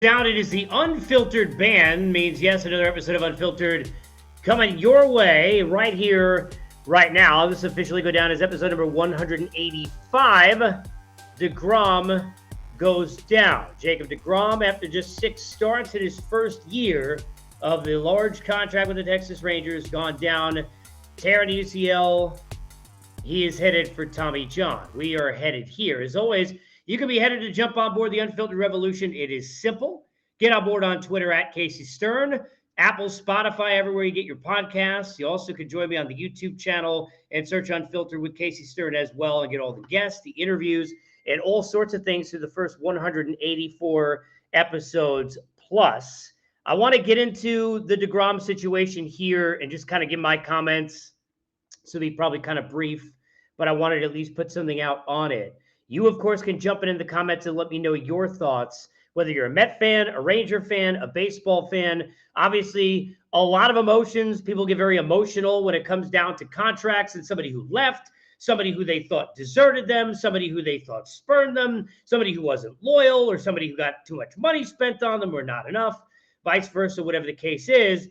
Down, it is the Unfiltered band. Means yes, another episode of Unfiltered coming your way right here, right now. This officially go down as episode number 185. deGROM goes down. Jacob deGROM, after just 6 starts in his first year of the large contract with the Texas Rangers, gone down, tearing UCL. He is headed for Tommy John. We are headed here. As always, you can be headed to jump on board the Unfiltered Revolution. It is simple. Get on board on Twitter at Casey Stern, Apple, Spotify, everywhere you get your podcasts. You also can join me on the YouTube channel and search Unfiltered with Casey Stern as well and get all the guests, the interviews, and all sorts of things through the first 184 episodes plus. I want to get into the deGROM situation here and just kind of give my comments. So be probably kind of brief, but I wanted to at least put something out on it. You, of course, can jump in the comments and let me know your thoughts, whether you're a Met fan, a Ranger fan, a baseball fan. Obviously, a lot of emotions. People get very emotional when it comes down to contracts and somebody who left, somebody who they thought deserted them, somebody who they thought spurned them, somebody who wasn't loyal, or somebody who got too much money spent on them or not enough, vice versa, whatever the case is.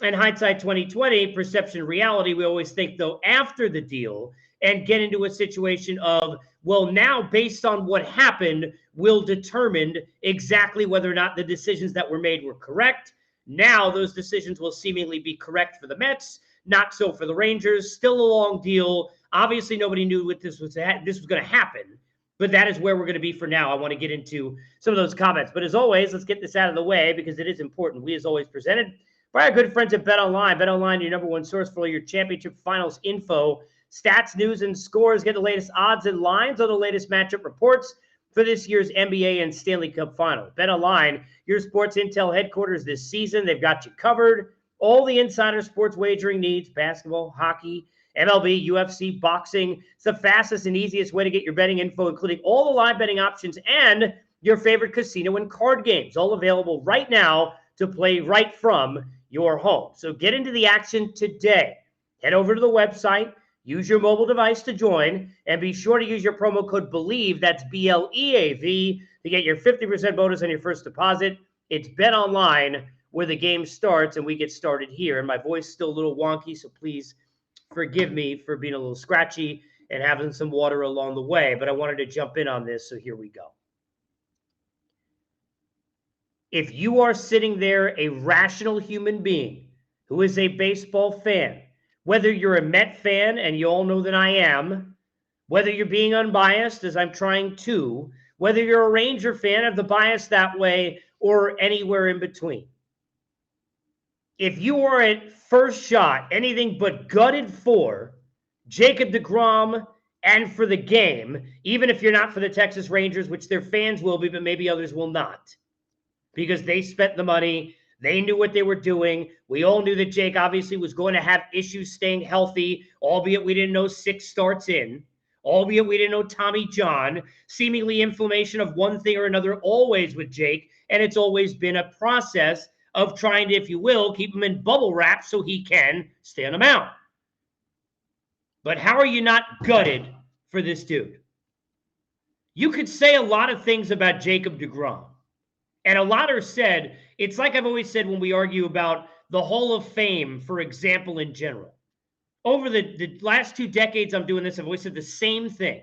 And hindsight 2020, perception reality, we always think, though, after the deal and get into a situation of, well, now based on what happened, will determine exactly whether or not the decisions that were made were correct. Now those decisions will seemingly be correct for the Mets, not so for the Rangers. Still a long deal. Obviously, nobody knew what this was going to happen, but that is where we're going to be for now. I want to get into some of those comments. But as always, let's get this out of the way because it is important. We, as always, presented by our good friends at BetOnline. BetOnline, your number one source for all your championship finals info, stats, news, and scores. Get the latest odds and lines on the latest matchup reports for this year's NBA and Stanley Cup final. BetOnline, your sports intel headquarters this season. They've got you covered. All the insider sports wagering needs, basketball, hockey, MLB, UFC, boxing. It's the fastest and easiest way to get your betting info, including all the live betting options and your favorite casino and card games, all available right now to play right from your home. So get into the action today. Head over to the website, use your mobile device to join, and be sure to use your promo code BELIEVE, that's BLEAV, to get your 50% bonus on your first deposit. It's BetOnline where the game starts, and we get started here. And my voice is still a little wonky, so please forgive me for being a little scratchy and having some water along the way, but I wanted to jump in on this, so here we go. If you are sitting there, a rational human being who is a baseball fan, whether you're a Met fan, and you all know that I am, whether you're being unbiased, as I'm trying to, whether you're a Ranger fan, have the bias that way, or anywhere in between. If you are at first shot anything but gutted for Jacob deGROM and for the game, even if you're not for the Texas Rangers, which their fans will be, but maybe others will not, because they spent the money. They knew what they were doing. We all knew that Jake obviously was going to have issues staying healthy, albeit we didn't know 6 starts in, albeit we didn't know Tommy John, seemingly inflammation of one thing or another always with Jake, and it's always been a process of trying to, if you will, keep him in bubble wrap so he can stay on the mound. But how are you not gutted for this dude? You could say a lot of things about Jacob deGROM. And a lot are said, it's like I've always said when we argue about the Hall of Fame, for example, in general. Over the last 2 decades I'm doing this, I've always said the same thing.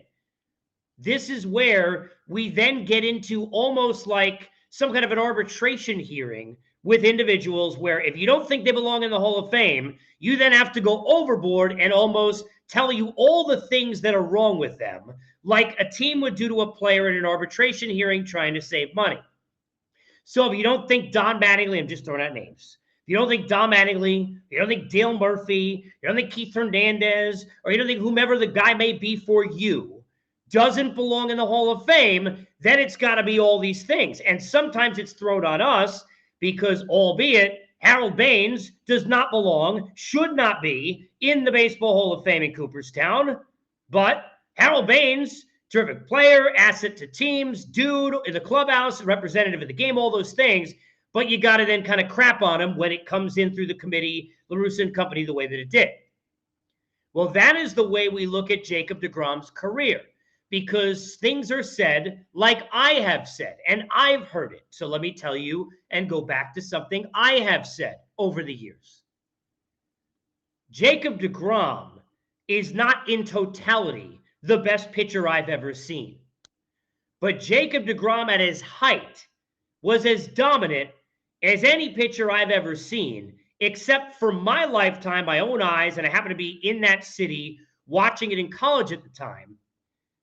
This is where we then get into almost like some kind of an arbitration hearing with individuals where if you don't think they belong in the Hall of Fame, you then have to go overboard and almost tell you all the things that are wrong with them, like a team would do to a player in an arbitration hearing trying to save money. So if you don't think Don Mattingly, I'm just throwing out names. If you don't think Don Mattingly, if you don't think Dale Murphy, you don't think Keith Hernandez, or you don't think whomever the guy may be for you doesn't belong in the Hall of Fame, then it's got to be all these things. And sometimes it's thrown on us because, albeit Harold Baines does not belong, should not be in the Baseball Hall of Fame in Cooperstown, but Harold Baines, terrific player, asset to teams, dude in the clubhouse, representative of the game, all those things. But you got to then kind of crap on him when it comes in through the committee, LaRussa and company, the way that it did. Well, that is the way we look at Jacob deGROM's career. because things are said like I have said, and I've heard it. So let me tell you and go back to something I have said over the years. Jacob deGROM is not in totality the best pitcher I've ever seen. But Jacob deGROM at his height was as dominant as any pitcher I've ever seen, except for my lifetime, my own eyes, and I happen to be in that city watching it in college at the time.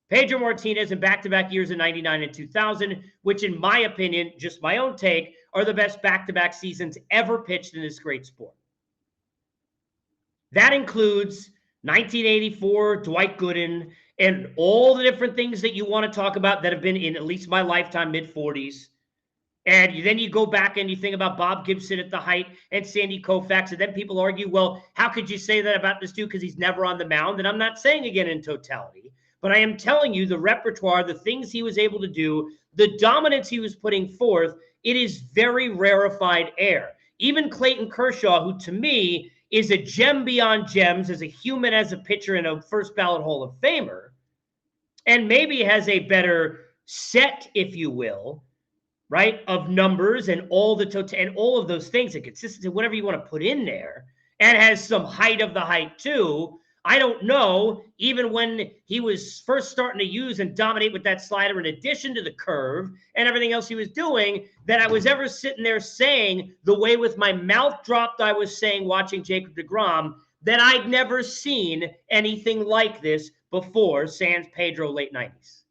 Pedro Martinez in back-to-back years in 99 and 2000, which in my opinion, just my own take, are the best back-to-back seasons ever pitched in this great sport. That includes 1984, Dwight Gooden, and all the different things that you want to talk about that have been in at least my lifetime, mid-40s. And then you go back and you think about Bob Gibson at the height and Sandy Koufax, and then people argue, well, how could you say that about this dude because he's never on the mound? And I'm not saying again in totality, but I am telling you the repertoire, the things he was able to do, the dominance he was putting forth, it is very rarefied air. Even Clayton Kershaw, who to me is a gem beyond gems as a human, as a pitcher, and a first ballot Hall of Famer, and maybe has a better set, if you will, right, of numbers and all the and all of those things, and consistency, whatever you want to put in there, and has some height of the height too. I don't know, even when he was first starting to use and dominate with that slider, in addition to the curve and everything else he was doing, that I was ever sitting there saying, the way with my mouth dropped, I was saying, watching Jacob deGROM, that I'd never seen anything like this before, sans Pedro late 90s.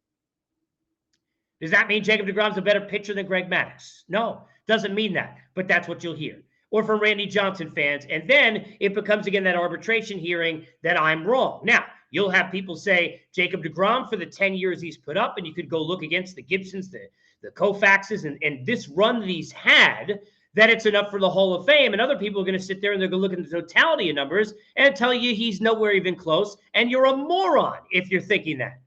Does that mean Jacob deGrom's a better pitcher than Greg Maddux? No, doesn't mean that, but that's what you'll hear. Or from Randy Johnson fans, and then it becomes, again, that arbitration hearing that I'm wrong. Now, you'll have people say Jacob deGROM for the 10 years he's put up, and you could go look against the Gibsons, the Koufaxes, and this run that he's had, that it's enough for the Hall of Fame. And other people are going to sit there and they're going to look at the totality of numbers and tell you he's nowhere even close, and you're a moron if you're thinking that.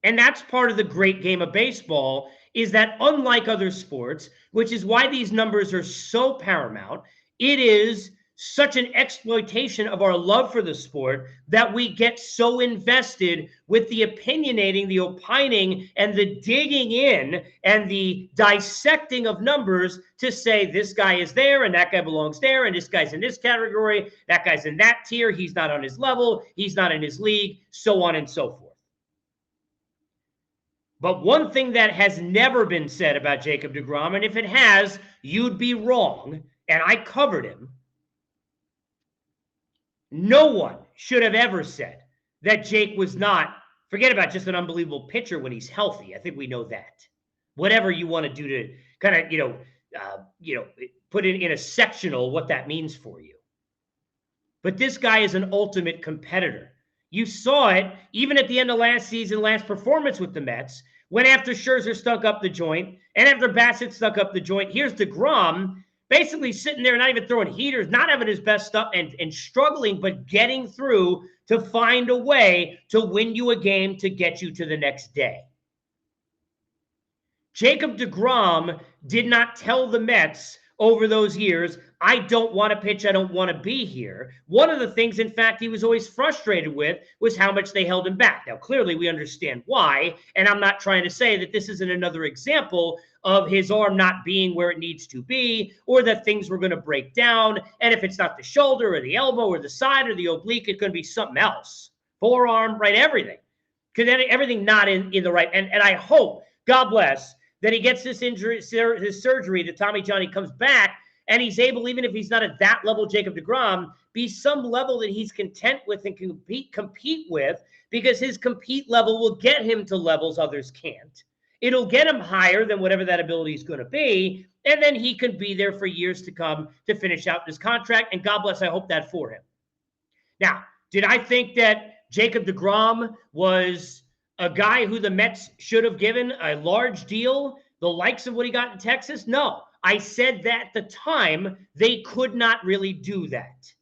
And that's part of the great game of baseball, is that unlike other sports, which is why these numbers are so paramount, it is such an exploitation of our love for the sport that we get so invested with the opinionating, the opining, and the digging in and the dissecting of numbers to say this guy is there and that guy belongs there and this guy's in this category, that guy's in that tier, he's not on his level, he's not in his league, so on and so forth. But one thing that has never been said about Jacob deGROM, and if it has, you'd be wrong, and I covered him, no one should have ever said that Jake was not, forget about just an unbelievable pitcher when he's healthy. I think we know that. Whatever you want to do to kind of, put it in a sectional what that means for you. But this guy is an ultimate competitor. You saw it even at the end of last season, last performance with the Mets, when after Scherzer stuck up the joint and after Bassett stuck up the joint, here's deGROM basically sitting there, not even throwing heaters, not having his best stuff and struggling, but getting through to find a way to win you a game to get you to the next day. Jacob deGROM did not tell the Mets over those years, I don't want to pitch, I don't want to be here. One of the things, in fact, he was always frustrated with was how much they held him back. Now, clearly, we understand why, and I'm not trying to say that this isn't another example of his arm not being where it needs to be, or that things were going to break down, and if it's not the shoulder or the elbow or the side or the oblique, it's going to be something else. Forearm, right, everything. Because everything not in the right, and I hope, God bless, that he gets this injury, his surgery to Tommy John, he comes back, and he's able, even if he's not at that level, Jacob deGROM, be some level that he's content with and can compete with, because his compete level will get him to levels others can't. It'll get him higher than whatever that ability is going to be, and then he can be there for years to come to finish out his contract, and God bless, I hope that for him. Now, did I think that Jacob deGROM was a guy who the Mets should have given a large deal, the likes of what he got in Texas? No. I said that at the time, they could not really do that.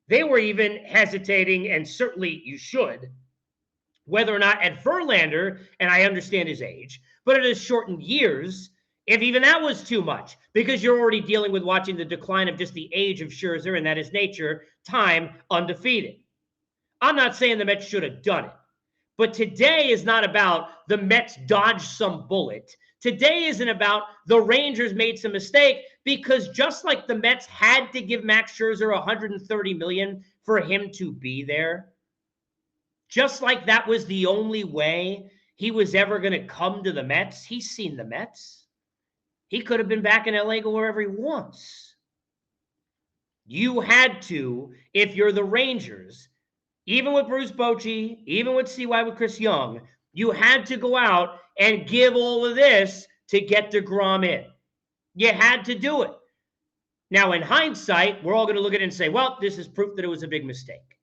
They were even hesitating, and certainly you should, whether or not at Verlander, and I understand his age, but at his shortened years, if even that was too much, because you're already dealing with watching the decline of just the age of Scherzer, and that is nature, time, undefeated. I'm not saying the Mets should have done it. But today is not about the Mets dodged some bullet. Today isn't about the Rangers made some mistake, because just like the Mets had to give Max Scherzer $130 million for him to be there, just like that was the only way he was ever going to come to the Mets. He's seen the Mets. He could have been back in LA, go wherever he wants. You had to, if you're the Rangers, even with Bruce Bochy, even with CY with Chris Young, you had to go out and give all of this to get deGROM in. You had to do it. Now, in hindsight, we're all going to look at it and say, well, this is proof that it was a big mistake.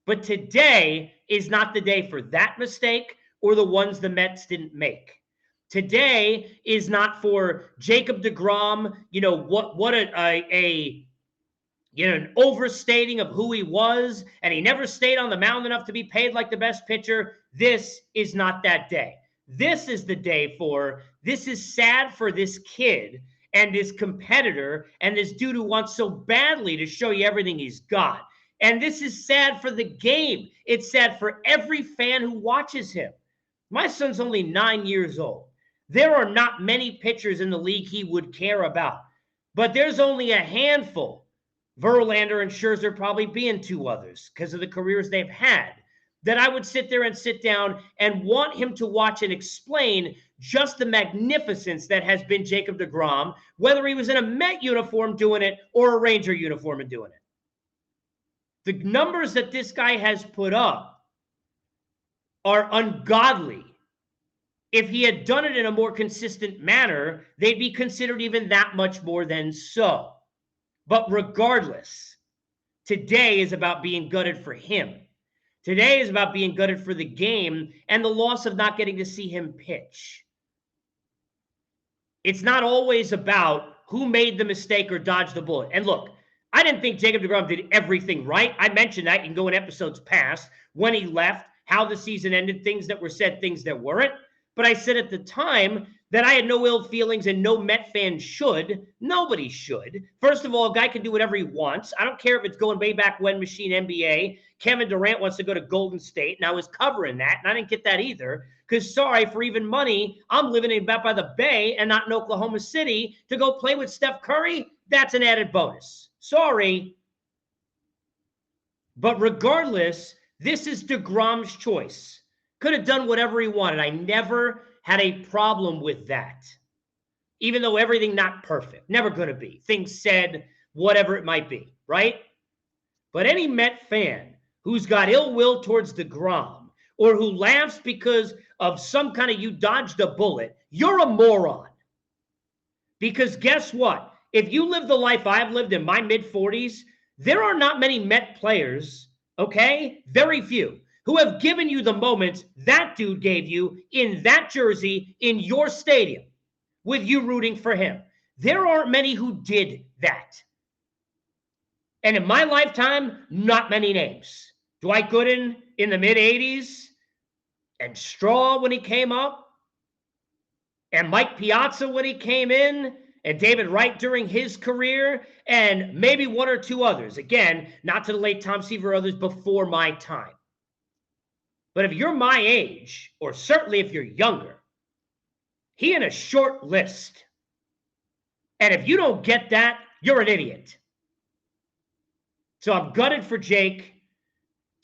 But today is not the day for that mistake or the ones the Mets didn't make. Today is not for Jacob deGROM, an overstating of who he was, and he never stayed on the mound enough to be paid like the best pitcher. This is not that day. This is the day this is sad for this kid and this competitor and this dude who wants so badly to show you everything he's got. And this is sad for the game. It's sad for every fan who watches him. My son's only 9 years old. There are not many pitchers in the league he would care about, but there's only a handful, Verlander and Scherzer probably being two others because of the careers they've had, that I would sit down and want him to watch and explain just the magnificence that has been Jacob deGROM, whether he was in a Met uniform doing it or a Ranger uniform and doing it. The numbers that this guy has put up are ungodly. If he had done it in a more consistent manner, they'd be considered even that much more than so. But regardless, today is about being gutted for him. Today is about being gutted for the game and the loss of not getting to see him pitch. It's not always about who made the mistake or dodged the bullet. And look, I didn't think Jacob deGROM did everything right. I mentioned that. You can go in episodes past, when he left, how the season ended, things that were said, things that weren't. But I said at the time that I had no ill feelings and no Met fan should. Nobody should. First of all, a guy can do whatever he wants. I don't care if it's going way back when Machine NBA. Kevin Durant wants to go to Golden State, and I was covering that, and I didn't get that either. Because, sorry, for even money, I'm living in back by the Bay and not in Oklahoma City to go play with Steph Curry. That's an added bonus. Sorry. But regardless, this is deGROM's choice. Could have done whatever he wanted. I never had a problem with that. Even though everything not perfect. Never going to be. Things said, whatever it might be, right? But any Met fan who's got ill will towards deGROM or who laughs because of some kind of you dodged a bullet, you're a moron. Because guess what? If you live the life I've lived in my mid-40s, there are not many Met players, okay? Very few, who have given you the moments that dude gave you in that jersey in your stadium with you rooting for him. There aren't many who did that. And in my lifetime, not many names. Dwight Gooden in the mid-'80s, and Straw when he came up, and Mike Piazza when he came in, and David Wright during his career, and maybe one or two others. Again, not to the late Tom Seaver or others before my time. But if you're my age, or certainly if you're younger, he in a short list. And if you don't get that, you're an idiot. So I'm gutted for Jake.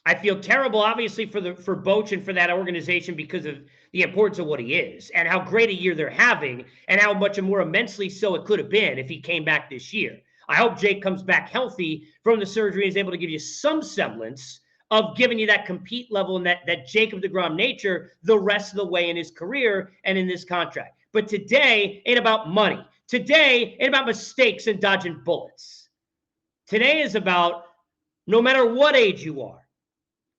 I feel terrible, obviously, for Boch and for that organization because of the importance of what he is and how great a year they're having and how much more immensely so it could have been if he came back this year. I hope Jake comes back healthy from the surgery and is able to give you some semblance of giving you that compete level and that Jacob deGROM nature the rest of the way in his career and in this contract. But today ain't about money. Today ain't about mistakes and dodging bullets. Today is about, no matter what age you are,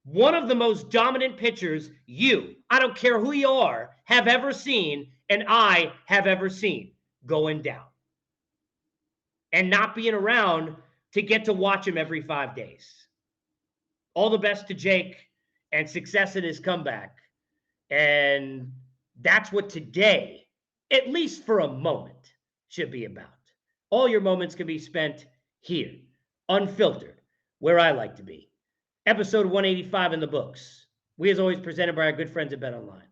one of the most dominant pitchers you, I don't care who you are, have ever seen, and I have ever seen going down. And not being around to get to watch him every 5 days. All the best to Jake and success in his comeback. And that's what today, at least for a moment, should be about. All your moments can be spent here, unfiltered, where I like to be. Episode 185 in the books. We, as always, presented by our good friends at BetOnline.